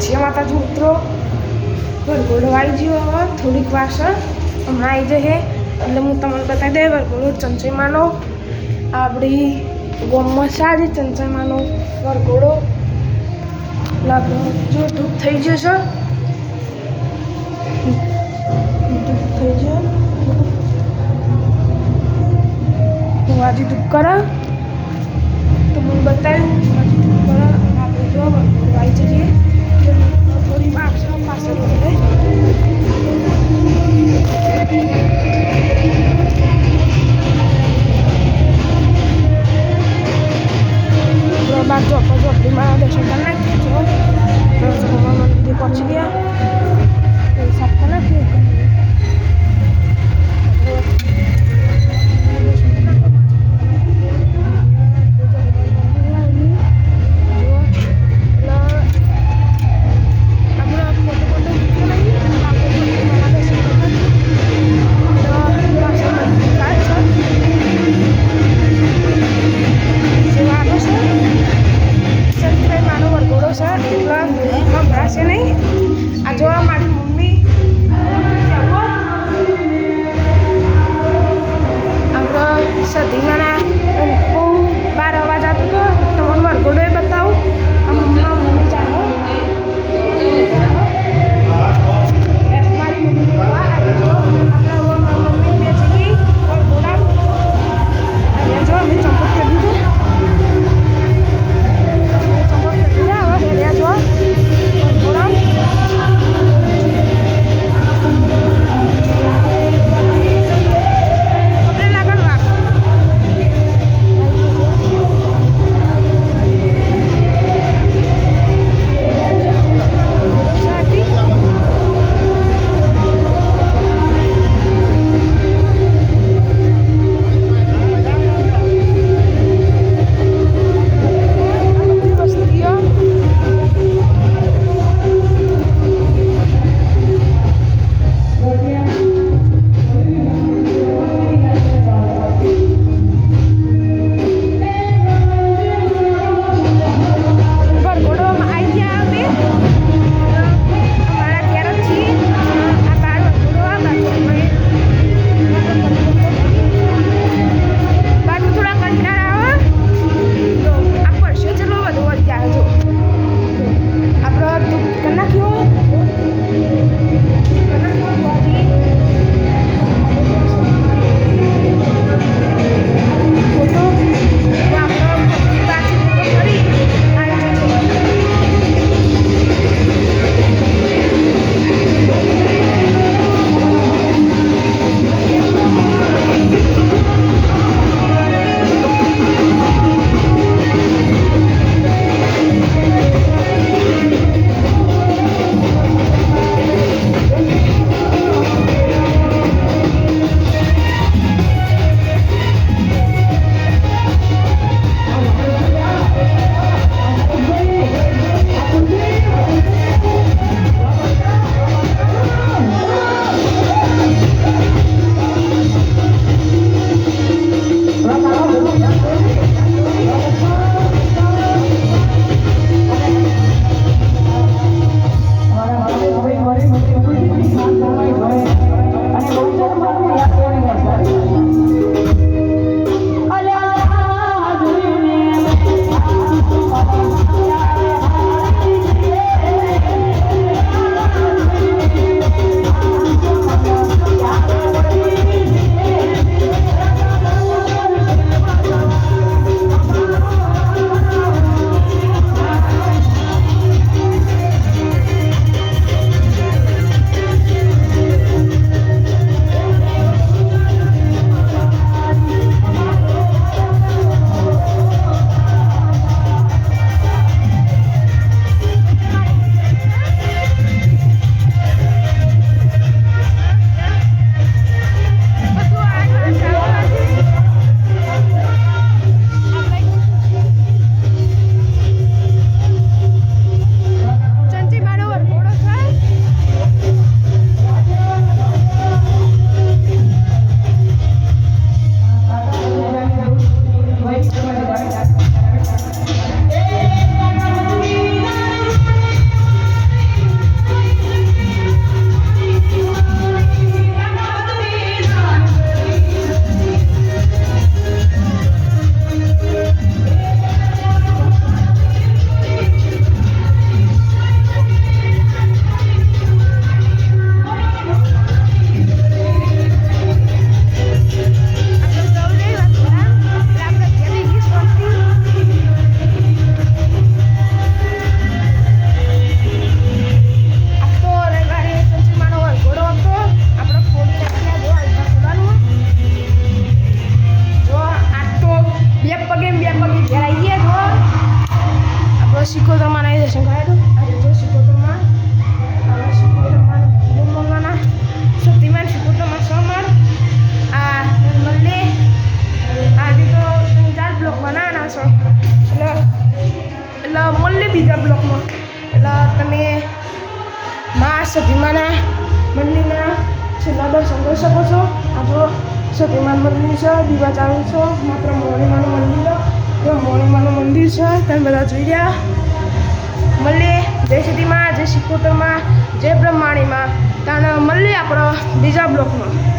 જય માતાજી મિત્રો. વરઘોડો આવી ગયો હવે થોડીક વાર છે, હમણાં આવી જશે એટલે હું તમને બતાવી દે. વરઘોડો ચંચયમાનો આપણી ગામમાં છે. આજે ચંચયમાનો વરઘોડો જો ધૂપ થઈ જશે, ધૂપ થઈ જાય હું આજે ધૂપ કરે તો મને બતાવ્યું આજે ધૂપ કરે. આપણે જો વરઘોડો આવી જઈએ થોડી પાછળ પાછળ બાર ચોપડીમાં દર્શન કરી નાખીએ. મંદિરે પહોંચી ગયા, સાફ કરી નાખીએ. સંભળાશે નહીં. આ જો મારી મમ્મી આપણે સધીમાના બહુ બાર અવાજ આવતો હતો. તમને વરઘોડો એ બતાવું. મમ્મી ચાલો મારી મમ્મી આપણા મમ્મી બેસી વરઘોડા અહીંયા જો અમે ચંપટ કરી દીધું. ચંપટ કરી દીધા. હવે હેર્યા જો મા સતીમાના મંદિરના છેલ્લા દર્શન કરી શકો છો. આ જો સતીમાન મંદિર છે, દીવા ચાલુ છે. માત્ર મોણીમાનું મંદિર છે, મોણીમાનું મંદિર છે. તમે બધા જોઈ રહ્યા. મળીએ જય સતીમાં, જય સિકોતરમાં, જય બ્રહ્માણીમાં. ત્યાં મળીએ આપણો બીજા બ્લોકમાં.